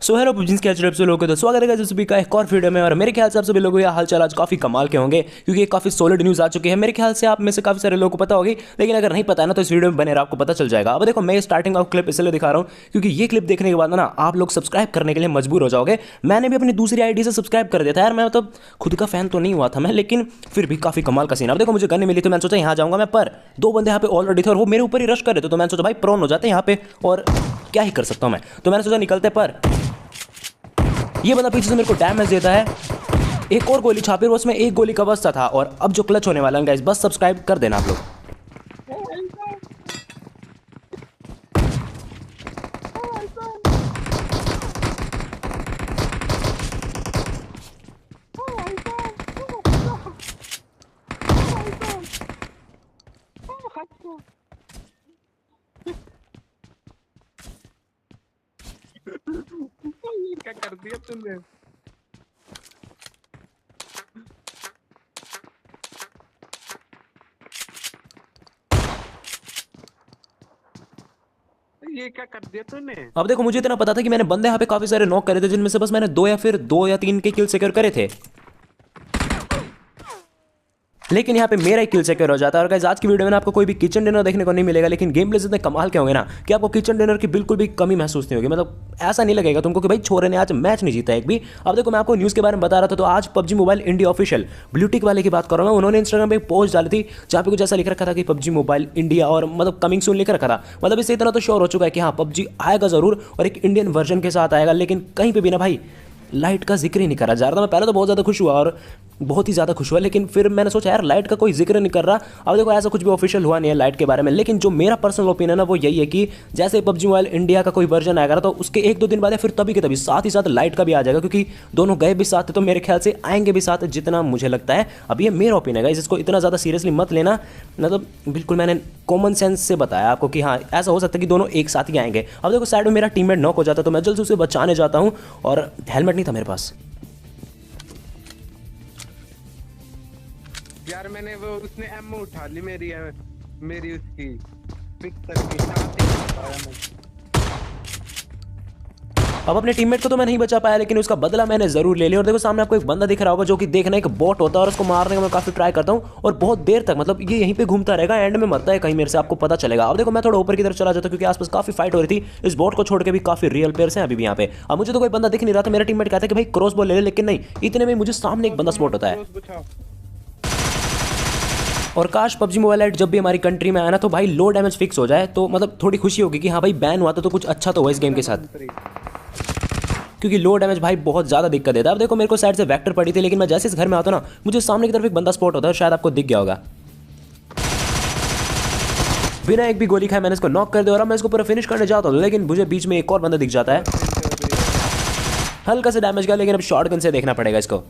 So hello PUBG के HDF से लोगों को तो स्वागत है गाइस सभी का एक और वीडियो में। और मेरे ख्याल से आप सभी लोगों का हालचाल आज काफी कमाल के होंगे क्योंकि काफी सॉलिड न्यूज आ चुकी है। मेरे ख्याल से आप में से काफी सारे लोगों को पता होगी, लेकिन अगर नहीं पता है ना तो इस वीडियो में बने रहो, आपको पता चल जाएगा। अब देखो मैं स्टार्टिंग ऑफ क्लिप इसलिए दिखा रहा हूँ क्योंकि ये क्लिप देखने के बाद ना आप लोग सब्सक्राइब करने के लिए मजबूर हो जाओगे। मैंने भी अपनी दूसरी आईडी से सब्सक्राइब कर दिया था यार। मैं मतलब खुद का फैन तो नहीं हुआ था मैं, लेकिन फिर भी काफी कमाल का सीन। अब देखो मुझे गन मिली तो मैंने सोचा यहाँ जाऊंगा मैं, पर दो बंदे यहाँ पे ऑलरेडी थे और वो मेरे ऊपर ही रश कर रहे थे। तो मैंने सोचा भाई प्रोन हो जाते हैं यहाँ पे और क्या ही कर सकता हूँ मैं। तो मैंने सोचा निकलते, पर ये बंदा पीछे से मेरे को डैमेज देता है। एक और गोली छापी और उसमें एक गोली का बस्ता था। और अब जो क्लच होने वाला है गाइस, बस सब्सक्राइब कर देना आप लोग। ये क्या कर दिया तुमने? ये क्या कर दिया तूने? अब देखो मुझे इतना पता था कि मैंने बंदे यहाँ पे काफी सारे नॉक करे थे, जिनमें से बस मैंने दो या तीन के किल सिक्योर करे थे, लेकिन यहाँ पे मेरा ही किल सिक्योर हो जाता है। और गाइस आज की वीडियो में आपको कोई भी किचन डिनर देखने को नहीं मिलेगा, लेकिन गेम प्लेस इतने कमाल के होंगे ना कि आपको किचन डिनर की बिल्कुल भी कमी महसूस नहीं होगी। मतलब ऐसा नहीं लगेगा तुमको कि भाई छोरे ने आज मैच नहीं जीता एक भी। अब देखो मैं आपको न्यूज़ के बारे में बता रहा था, तो आज PUBG mobile India official blue tick वाले की बात कर रहा हूँ। उन्होंने इंस्टाग्राम पे एक पोस्ट डाली थी जहाँ पे कुछ ऐसा लिख रखा था कि पबजी मोबाइल इंडिया और मतलब कमिंग सून लिख रखा था। मतलब इससे इतना तो श्योर हो चुका है कि हाँ पबजी आएगा जरूर और एक इंडियन वर्जन के साथ आएगा, लेकिन कहीं पे भी ना भाई लाइट का जिक्र ही नहीं करा जा रहा था। मैं पहले तो बहुत ज़्यादा खुश हुआ और बहुत ही ज़्यादा खुश हुआ, लेकिन फिर मैंने सोचा यार लाइट का कोई जिक्र नहीं कर रहा। अब देखो ऐसा कुछ भी ऑफिशियल हुआ नहीं है लाइट के बारे में, लेकिन जो मेरा पर्सनल ओपिनियन है वो यही है कि जैसे पबजी मोबाइल इंडिया का कोई वर्जन आएगा तो उसके एक दो दिन बाद फिर तभी के तभी साथ ही साथ लाइट का भी आ जाएगा, क्योंकि दोनों गए भी साथ है तो मेरे ख्याल से आएंगे भी साथ, जितना मुझे लगता है। अब ये मेरा ओपिनियन है, इसको इतना ज़्यादा सीरियसली मत लेना। मतलब बिल्कुल मैंने कॉमन सेंस से बताया आपको कि हाँ ऐसा हो सकता है कि दोनों एक साथ ही आएंगे। अब देखो साइड में मेरा टीममेट नॉक हो जाता है तो मैं जल्द से उसे बचाने जाता हूँ और हेलमेट नहीं था मेरे पास। यार मैंने वो उसने एमओ उठा ली मेरी उसकी पिक्चर की साथ ही उठाया मैं। अब अपने टीममेट को तो मैं नहीं बचा पाया, लेकिन उसका बदला मैंने जरूर ले लिया। और देखो सामने आपको एक बंदा दिख रहा होगा जो कि देखना एक बॉट होता है, और उसको मारने का मैं काफी ट्राई करता हूँ और बहुत देर तक मतलब ये यहीं पे घूमता रहेगा, एंड में मरता है कहीं मेरे से, आपको पता चलेगा। अब देखो मैं थोड़ा ऊपर की तरफ चला जाता हूँ क्योंकि आसपास काफी फाइट हो रही थी। इस बॉट को छोड़ के भी काफी रियल प्लेयर्स हैं अभी भी यहाँ पे। अब मुझे तो कोई बंदा दिख नहीं रहा था। मेरा टीममेट कहता है कि भाई क्रॉस बॉल ले ले, लेकिन नहीं, इतने में मुझे सामने एक बंदा स्पॉट होता है। और काश पबजी मोबाइल लाइट जब भी हमारी कंट्री में आया ना तो भाई लो डैमेज फिक्स हो जाए, तो मतलब थोड़ी खुशी होगी कि हाँ भाई बैन हुआ था तो कुछ अच्छा तो हुआ इस गेम के साथ, क्योंकि लो डैमेज भाई बहुत ज़्यादा दिक्कत देता है। अब देखो मेरे को साइड से वेक्टर पड़ी थी, लेकिन मैं जैसे इस घर में आता ना मुझे सामने की तरफ एक बंदा स्पॉट होता है, शायद आपको दिख गया होगा। बिना एक भी गोली खाए मैंने इसको नॉक कर दिया और मैं इसको पूरा फिनिश करने जाता हूँ, लेकिन मुझे बीच में एक और बंदा दिख जाता है। हल्का से डैमेज का, लेकिन अब शॉटगन से देखना पड़ेगा इसको।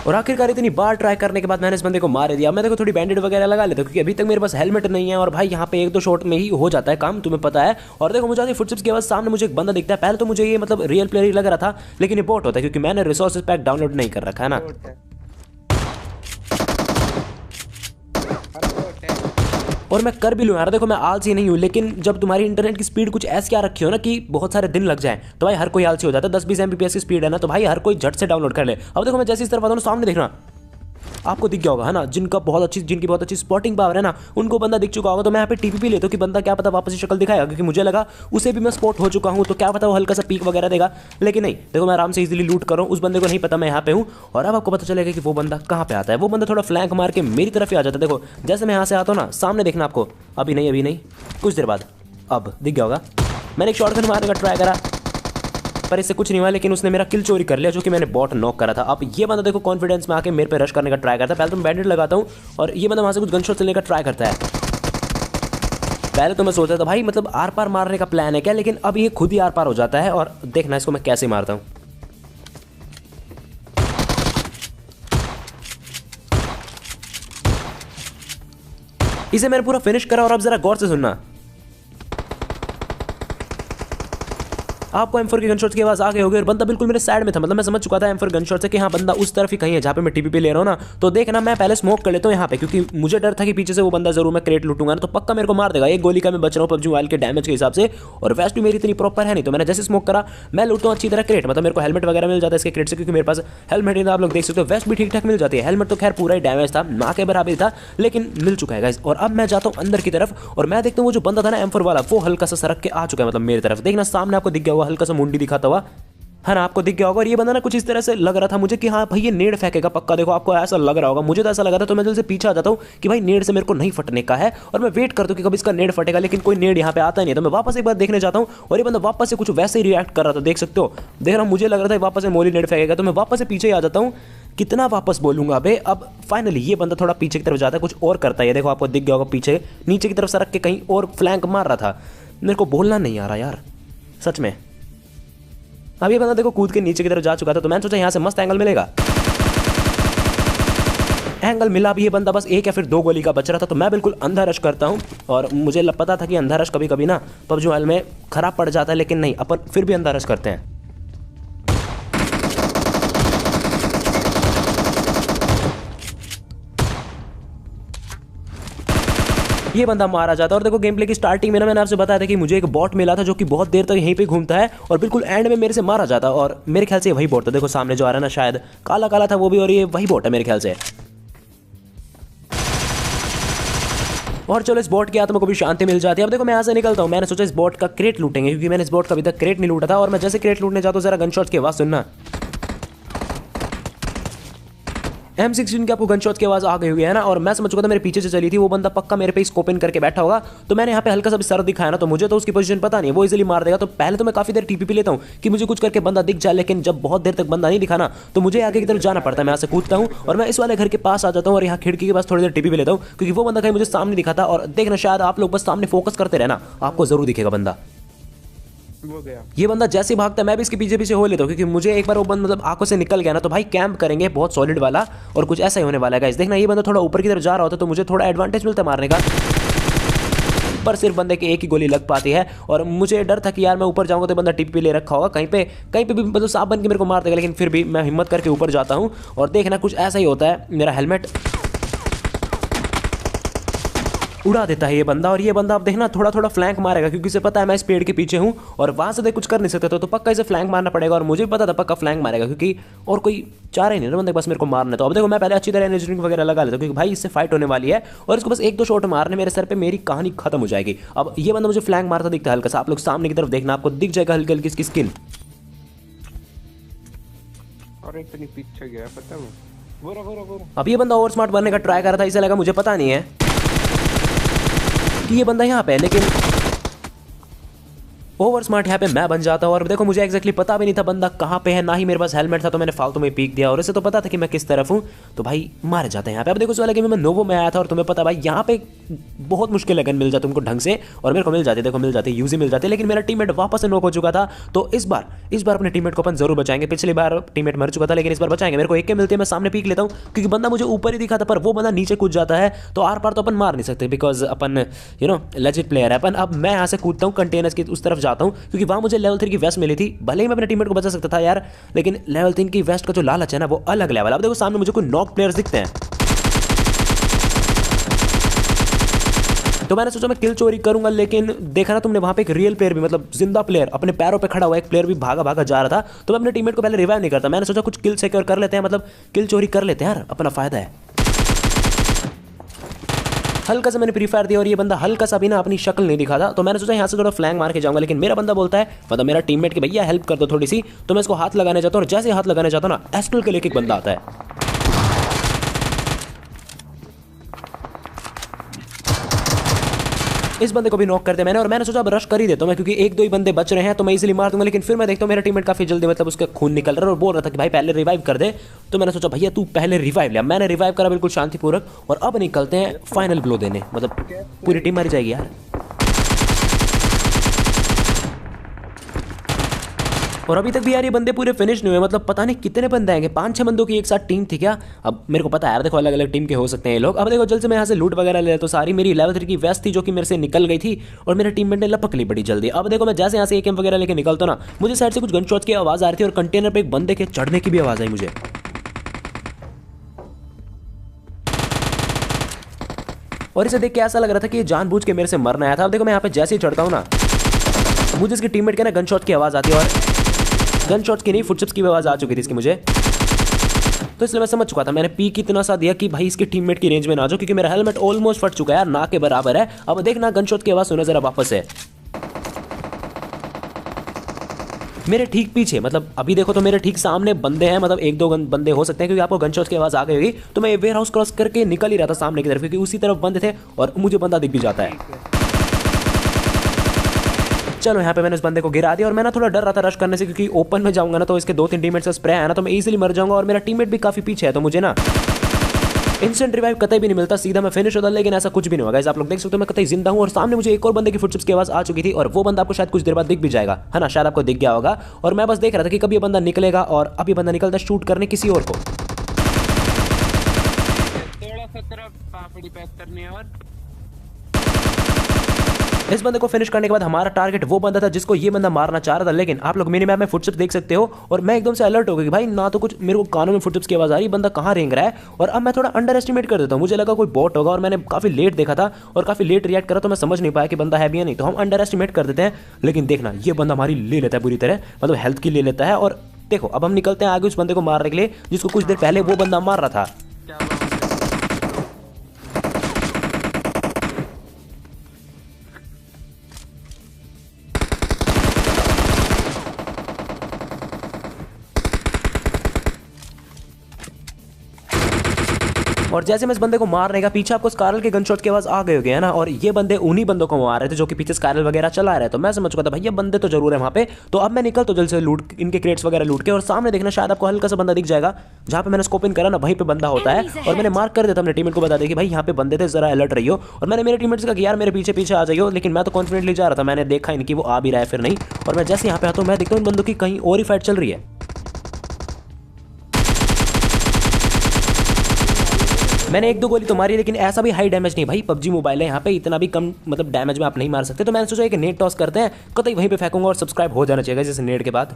और आखिरकार इतनी बार ट्राई करने के बाद मैंने इस बंदे को मार दिया। मैं देखो थोड़ी बैंडेड वगैरह लगा लेता हूँ क्योंकि अभी तक मेरे पास हेलमेट नहीं है, और भाई यहाँ पे एक दो शॉट में ही हो जाता है काम, तुम्हें पता है। और देखो मुझे फुटस्टेप्स के बाद सामने मुझे एक बंदा दिखता है। पहले तो मुझे ये मतलब रियल प्लेयर ही लग रहा था, लेकिन ये बॉट होता है क्योंकि मैंने रिसोर्सेज पैक डाउनलोड नहीं कर रखा है ना। और मैं कर भी लूँ यार, देखो मैं आलसी नहीं हूँ, लेकिन जब तुम्हारी इंटरनेट की स्पीड कुछ ऐसी क्या रखी हो ना कि बहुत सारे दिन लग जाए तो भाई हर कोई आलसी हो जाता है। 10-20 Mbps की स्पीड है ना तो भाई हर कोई झट से डाउनलोड कर ले। अब देखो मैं जैसे इस तरफ आता हूँ सामने देखना आपको दिख गया होगा है ना, जिनकी बहुत अच्छी स्पॉटिंग पावर है ना उनको बंदा दिख चुका होगा। तो मैं यहाँ पे टीपीपी लेता हूँ कि बंदा क्या पता वापस शक्ल दिखाएगा, क्योंकि मुझे लगा उसे भी मैं स्पॉट हो चुका हूँ तो क्या पता वो हल्का सा पीक वगैरह देगा, लेकिन नहीं। देखो मैं आराम से इजीली लूट कर रहा हूँ, उस बंदे को नहीं पता मैं यहाँ पे हूँ। और अब आपको पता चलेगा कि वो बंदा कहाँ पे आता है। वो बंदा थोड़ा फ्लैंक मार के मेरी तरफ ही आ जाता है। देखो जैसे मैं यहाँ से आता हूँ ना सामने देखना आपको, अभी नहीं कुछ देर बाद अब दिख गया होगा। मैंने एक शॉटगन मारने का ट्राई करा पर इससे कुछ नहीं हुआ, लेकिन उसने मेरा किल चोरी कर लिया जो कि मैंने बॉट नॉक करा था। अब ये बंदा देखो कॉन्फिडेंस में आके मेरे पे रश करने का ट्राई करता है। पहले तो मैं बैंडेड लगाता हूँ और ये बंदा वहाँ से कुछ गनशॉट चलने का ट्राई करता है। पहले तो मैं सोचता था भाई मतलब आर पार मारने का प्लान है क्या, लेकिन अब ये खुद ही आर पार हो जाता है। और देखना इसको मैं कैसे मारता हूँ। इसे मैंने पूरा फिनिश करा और अब जरा गौर से सुनना। आपको M4 की गनशॉट की आवाज आ गई होगी और बंदा बिल्कुल मेरे साइड में था, मतलब मैं समझ चुका था M4 गनशॉट से कि हाँ बंदा उस तरफ ही कहीं है जहाँ पे मैं टीपी ले रहा हूँ ना। तो देखना मैं पहले स्मोक कर लेता हूँ यहाँ पे, क्योंकि मुझे डर था कि पीछे से वो बंदा जरूर मैं क्रेट लूटूंगा ना तो पक्का मेरे को मार देगा। एक गोली का मैं बच रहा हूँ PUBG मोबाइल के डैमेज के हिसाब से, और वेस्ट भी मेरी इतनी प्रॉपर है नहीं। तो मैंने जैसे स्मोक करा मैं लूटता हूँ अच्छी तरह क्रेट, मतलब मेरे को हेलमेट वगैरह मिल जाता है इसके क्रेट से, क्योंकि मेरे पास हेलमेट ही था। आप लोग देख सकते हो वेस्ट भी ठीक ठाक मिल जाती है। हेलमेट तो खैर पूरा ही डैमेज था, ना के बराबर था, लेकिन मिल चुका है गाइस। और अब मैं जाता हूँ अंदर की तरफ और मैं देखता हूँ वो जो बंदा था ना M4 वाला, वो हल्का सा सरक के आ चुका है, मतलब मेरी तरफ। देखना सामने आपको दिख गया होगा हल्का सा मुंडी दिखाता हुआ, है ना, आपको दिख गया होगा। और ये बंदा ना कुछ इस तरह से लग रहा था मुझे कि हाँ भाई ये नेड फेंकेगा पक्का। देखो आपको ऐसा लग रहा होगा, मुझे तो ऐसा लगा था। तो मैं दिल से पीछे आ जाता हूँ कि भाई नेड से मेरे को नहीं फटने का है, और मैं वेट करता हूँ कि कब इसका नेड फटेगा, लेकिन कोई नेड यहाँ पे आता नहीं है। तो मैं वापस एक बार देखने जाता हूँ और ये बंदा वापस से कुछ वैसे ही रिएक्ट कर रहा था, देख सकते हो। देख रहा हूँ मुझे लग रहा था वापस से मोली नेड फेंकेगा, तो मैं वापस से पीछे ही आ जाता हूँ। कितना वापस बोलूंगा अबे। अब फाइनली ये बंदा थोड़ा पीछे की तरफ जाता है, कुछ और करता है। देखो आपको दिख गया होगा पीछे नीचे की तरफ सरक के कहीं और फ्लैंक मार रहा था। मेरे को बोलना नहीं आ रहा यार सच में। अब ये बंदा देखो कूद के नीचे की तरफ जा चुका था, तो मैंने सोचा यहाँ से मस्त एंगल मिलेगा। एंगल मिला भी, ये बंदा बस एक या फिर 2 गोली का बच रहा था। तो मैं बिल्कुल अंधा रश करता हूँ, और मुझे पता था कि अंधा रश कभी कभी ना PUBG मोबाइल में खराब पड़ जाता है, लेकिन नहीं, अपन फिर भी अंधा रश करते हैं। ये बंदा मारा जाता है। और देखो गेम प्ले की स्टार्टिंग में ना मैंने आपसे बताया था कि मुझे एक बॉट मिला था जो कि बहुत देर तक यहीं पे घूमता है, और बिल्कुल एंड में मेरे से मारा जाता। और मेरे ख्याल से वही बॉट था, देखो सामने जो आ रहा है ना, शायद काला काला था वो भी, और ये वही बॉट है मेरे ख्याल से। और चलो इस बॉट की आत्मा को भी शांति मिल जाती है। अब देखो मैं यहाँ से निकलता हूँ। मैंने सोचा इस बॉट का क्रेट लूटेंगे, क्योंकि मैंने इस बॉट का अभी तक क्रेट नहीं लूटा था। और मैं जैसे क्रेट लूटने जाता हूँ जरा गनशॉट की आवाज सुनना। M16 की आपको गनशॉट की आवाज आ गई हुई है ना, और मैं समझ चुका था मेरे पीछे से चली थी वो बंदा पक्का मेरे पे स्कोप इन करके बैठा होगा। तो मैंने यहाँ पे हल्का सा भी सर दिखाया ना, तो मुझे तो उसकी पोजीशन पता नहीं है, वो इजीली मार देगा। तो पहले तो मैं काफी देर टीपी लेता हूँ कि मुझे कुछ करके बंदा दिख जाए, लेकिन जब बहुत देर तक बंदा नहीं दिखा ना तो मुझे आगे की तरफ जाना पड़ता है। मैं यहाँ से कूदता हूँ और मैं इस वाले घर के पास आ जाता हूँ, और यहाँ खिड़की के पास थोड़ी देर टीपी लेता हूँ, क्योंकि वो बंदा कहीं मुझे सामने दिखा था। और देखना शायद आप लोग बस सामने फोकस करते रहना, आपको जरूर दिखेगा बंदा। वो गया। ये बंदा जैसे भागता है मैं भी इसके पीछे पीछे हो लेता हूँ, क्योंकि मुझे एक बार वो बंदा मतलब आंखों से निकल गया ना तो भाई कैंप करेंगे बहुत सॉलिड वाला, और कुछ ऐसा ही होने वाला है गाइस। देखना ये बंदा थोड़ा ऊपर की तरफ जा रहा होता तो मुझे थोड़ा एडवांटेज मिलता है मारने का, पर सिर्फ बंदे की एक ही गोली लग पाती है। और मुझे डर था कि यार मैं ऊपर जाऊंगा तो बंदा टीपी ले रखा होगा कहीं पे भी, मतलब सांप बन के मेरे को मार देगा, लेकिन फिर भी मैं हिम्मत करके ऊपर जाता हूँ। और देखना कुछ ऐसा ही होता है, मेरा हेलमेट उड़ा देता है ये बंदा। और ये बंदा अब देखना थोड़ा थोड़ा फ्लैंक मारेगा, क्योंकि इसे पता है मैं इस पेड़ के पीछे हूँ और वहां से देख कुछ कर नहीं सकते, तो पक्का इसे फ्लैंक मारना पड़ेगा। और मुझे भी पता था पक्का फ्लैंक मारेगा, क्योंकि और कोई चारा ही नहीं ना बंदे बस मेरे को मारना है। तो अब देखो मैं पहले अच्छी तरह एनर्जी ड्रिंक वगैरह लगा लेता हूँ, क्योंकि भाई इससे फाइट होने वाली है और इसको बस 1-2 शॉट मारने मेरे सर पे, मेरी कहानी खत्म हो जाएगी। अब ये बंदा मुझे फ्लैंक मारता दिखता है हल्का सा, आप लोग सामने की तरफ देखना, आपको दिख जाएगा हल्की हल्की इसकी स्किन। और इतनी पीछे गया पता है वो। अब ये बंदा ओवर स्मार्ट बनने का ट्राई कर रहा था, इसे लगा मुझे पता नहीं है कि ये बंदा यहाँ पे है, लेकिन ओवर स्मार्ट यहाँ पे मैं बन जाता हूँ। और देखो मुझे एक्जैक्टली पता भी नहीं था बंदा कहाँ पे है, ना ही मेरे पास हेलमेट था, तो मैंने फालतू में पीक दिया। और इसे तो पता था कि मैं किस तरफ हूँ, तो भाई मारे जाते हैं यहाँ पे। अब देखो इस वाले गेम में मैं नोवो में आया था, और तुम्हें पता भाई यहाँ पे बहुत मुश्किल लगन मिल जाती तुमको ढंग से, और मेरे को मिल जाती, देखो मिल जाती, यूजी मिल जाती, लेकिन मेरा टीममेट वापस से नॉक हो चुका था। तो इस बार अपने टीममेट को अपन जरूर बचाएंगे। पिछली बार टीममेट मर चुका था, लेकिन इस बार बचाएंगे। मेरे को एक के मिलते हैं, मैं सामने पीक लेता हूँ, क्योंकि बंदा मुझे ऊपर ही दिखा था, पर वो बंदा नीचे कूद जाता है, तो आर पार तो अपन मार नहीं सकते, बिकॉज अपन लेजिट प्लेयर है अपन। अब मैं यहाँ से कूदता हूँ, कंटेनर्स की उस तरफ जाता हूँ, क्योंकि वहाँ मुझे लेवल 3 की वेस्ट मिली थी। भले ही मैं अपने टीममेट को बचा सकता था यार, लेकिन लेवल 3 की वेस्ट का जो लालच है ना वो अलग लेवल। अब देखो सामने मुझे कोई नॉक प्लेयर्स दिखते हैं, तो मैंने सोचा मैं किल चोरी करूंगा, लेकिन देखा ना तुमने वहां पे एक रियल प्लेयर भी, मतलब जिंदा प्लेयर अपने पैरों पे खड़ा हुआ एक प्लेयर भी भागा भागा जा रहा था। तो मैं अपने टीममेट को पहले रिवाइव नहीं करता, मैंने सोचा कुछ किल सिक्योर कर लेते हैं, मतलब किल चोरी कर लेते हैं यार, अपना फायदा है। हल्का सा मैंने प्री फायर दिया और ये बंदा हल्का सा भी ना अपनी शक्ल नहीं दिखा था, तो मैंने सोचा यहाँ से थोड़ा फ्लैंक मार के जाऊंगा, लेकिन मेरा बंदा बोलता है, मतलब मेरा टीममेट कि भैया हेल्प कर दो थोड़ी सी। तो मैं इसको हाथ लगाने जाता हूँ, और जैसे हाथ लगाने जाता हूँ ना एस्ट्रल के लेके एक बंदा आता है। इस बंदे को भी नॉक कर दिया मैंने, और मैंने सोचा अब रश कर ही देता हूं मैं, क्योंकि 1-2 ही बंदे बच रहे हैं तो मैं इजीली मार दूंगा। लेकिन फिर मैं देखता हूं मेरा टीममेट काफी जल्दी, मतलब उसका खून निकल रहा है, और बोल रहा था कि भाई पहले रिवाइव कर दे। तो मैंने सोचा भैया तू पहले रिवाइव ले। मैंने रिवाइव करा बिल्कुल शांतिपूर्वक, और अब निकलते हैं फाइनल ब्लो देने, मतलब पूरी टीम मारी जाएगी यार। और अभी तक भी यार ये बंदे पूरे फिनिश नहीं हुए, मतलब पता नहीं कितने बंदे आएंगे, 5-6 बंदों की एक साथ टीम थी क्या। अब मेरे को पता है यार, देखो अलग अलग टीम के हो सकते हैं ये लोग। अब देखो जल्द से मैं यहाँ से लूट वगैरह ले, तो सारी मेरी लेवल 3 की वेस्ट थी जो कि मेरे से निकल गई थी और मेरे टीममेट ने लपक ली बड़ी जल्दी। अब देखो मैं जैसे यहाँ से एकेएम वगैरह लेके निकलता ना, मुझे साइड से कुछ गन शॉट्स की आवाज़ आ रही थी और कंटेनर पर एक बंदे के चढ़ने की भी आवाज़ आई मुझे। और इसे देख के ऐसा लग रहा था कि ये जानबूझ के मेरे से मरना आया था। अब देखो मैं यहाँ पे जैसे ही चढ़ता हूँ ना, मुझे इसके टीममेट के ना गन शॉट की आवाज़ आती है, और गन शॉट्स की नहीं, फुटस्टेप्स की आवाज़ आ चुकी थी इसकी मुझे। तो इसलिए मैं समझ चुका था, मैंने पी कितना सा दिया कि भाई इसके टीममेट की रेंज में ना जाओ, क्योंकि मेरा हेलमेट ऑलमोस्ट फट चुका है यार, ना के बराबर है। अब देखना गन शॉट की आवाज़ सुना जरा वापस है मेरे ठीक पीछे, मतलब अभी देखो तो मेरे ठीक सामने बंदे हैं, मतलब 1-2 बंदे हो सकते हैं, क्योंकि आपको गन शॉट्स की आवाज़ आ गई होगी। तो मैं वेयर हाउस क्रॉस करके निकल ही रहा था सामने की तरफ, क्योंकि उसी तरफ बंद थे और मुझे बंदा दिख भी जाता है। चलो यहाँ पे मैंने उस बंदे को गिरा दिया, और मैं ना थोड़ा डर रहा था रश करने से, क्योंकि ओपन में जाऊंगा ना तो इसके 2-3 टीममेट से स्प्रे है ना, तो मैं इजीली मर जाऊंगा, और मेरा टीममेट भी काफी पीछे है, तो मुझे ना इंस्टेंट रिवाइव कतई भी नहीं मिलता, सीधा मैं फिनिश होता। लेकिन ऐसा कुछ भी नहीं होगा गाइस, आप लोग देख सकते हो मैं कतई जिंदा हूं, और सामने मुझे एक और बंदे की फुटस्टेप्स की आवाज आ चुकी थी, और वो बंदा आपको शायद कुछ देर बाद दिख भी जाएगा, है ना, शायद आपको दिख गया होगा। और मैं बस देख रहा था कि कब ये बंदा निकलेगा, और अब ये बंदा निकलता है शूट करने किसी और को। थोड़ा सा तरफ पापड़ी पैक करनी है, और इस बंदे को फिनिश करने के बाद हमारा टारगेट वो बंदा था जिसको ये बंदा मारना चाह रहा था। लेकिन आप लोग मिनी मैप में फुटस्टेप्स देख सकते हो, और मैं एकदम से अलर्ट हो गया कि भाई ना तो कुछ मेरे को कानों में फुटस्टेप्स की आवाज आ रही, बंदा कहाँ रेंग रहा है। और अब मैं थोड़ा अंडर एस्टिमेट कर देता हूँ, मुझे लगा कोई बॉट होगा, और मैंने काफी लेट देखा था और काफी लेट रिएक्ट करा, तो मैं समझ नहीं पाया कि बंदा है भी या नहीं, तो हम अंडर एस्टिमेट कर देते हैं। लेकिन देखना ये बंदा हमारी ले लेता है पूरी तरह, मतलब हेल्थ की ले लेता है। और देखो अब हम निकलते हैं आगे उस बंदे को मारने के लिए जिसको कुछ देर पहले वो बंदा मार रहा था। और जैसे मैं इस बंदे को मारने का पीछे आपको स्कारल के गनशॉट की आवाज आ गई होगी, है ना, और ये बंदे उन्हीं बंदों को मार रहे थे जो कि पीछे स्कारल वगैरह चला रहे, तो मैं समझ चुका था भाई ये बंदे तो जरूर है वहां पे। तो अब मैं निकल तो जल्द से लूट इनके क्रेट्स वगैरह लूट के, और सामने देखना शायद आपको हल्का सा बंदा दिख जाएगा, जहां पे मैंने स्कोप इन करा ना वहीं पे बंदा होता है, और मैंने मार्क कर देता अपने टीममेट को बता दिया कि भाई यहाँ पे बंदे थे, जरा अलर्ट रहियो। और मैंने मेरे टीममेट से कहा कि यार मेरे पीछे पीछे आ जाइयो, लेकिन मैं तो कॉन्फिडेंटली जा रहा था, मैंने देखा इनकी वो आ भी रहा है फिर नहीं। और मैं जैसे यहाँ पे आता हूँ मैं देखता हूँ इन बंदों की कहीं और ही फाइट चल रही है। मैंने 1-2 गोली तो मारी, लेकिन ऐसा भी हाई डैमेज नहीं भाई, पबजी मोबाइल है यहाँ पे, इतना भी कम मतलब डैमेज में आप नहीं मार सकते। तो मैंने सोचा कि नेट टॉस करते हैं, कतई वहीं पे फेंकूंगा, और सब्सक्राइब हो जाना चाहिए जैसे नेट के बाद।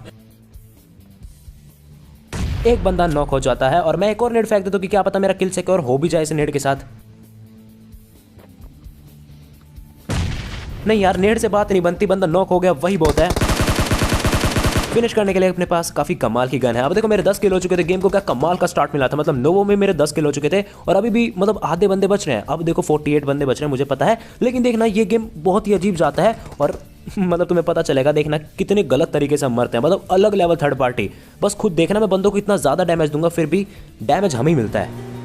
एक बंदा नॉक हो जाता है, और मैं एक और नेट फेंक देता हूँ कि क्या पता मेरा किल सिक्योर हो भी जाए इस नेट के साथ। नहीं यार, नेट से बात नहीं बनती, बंदा नॉक हो गया वही बहुत है। फिनिश करने के लिए अपने पास काफी कमाल की गन है। अब देखो मेरे 10 किल हो चुके थे, गेम को क्या कमाल का स्टार्ट मिला था, मतलब नोवो में मेरे 10 किल हो चुके थे, और अभी भी मतलब आधे बंदे बच रहे हैं। अब देखो 48 बंदे बच रहे हैं, मुझे पता है, लेकिन देखना ये गेम बहुत ही अजीब जाता है, और मतलब तुम्हें पता चलेगा, देखना कितने गलत तरीके से हम मरते हैं, मतलब अलग लेवल थर्ड पार्टी। बस खुद देखना, मैं बंदों को इतना ज्यादा डैमेज दूंगा फिर भी डैमेज हमें ही मिलता है।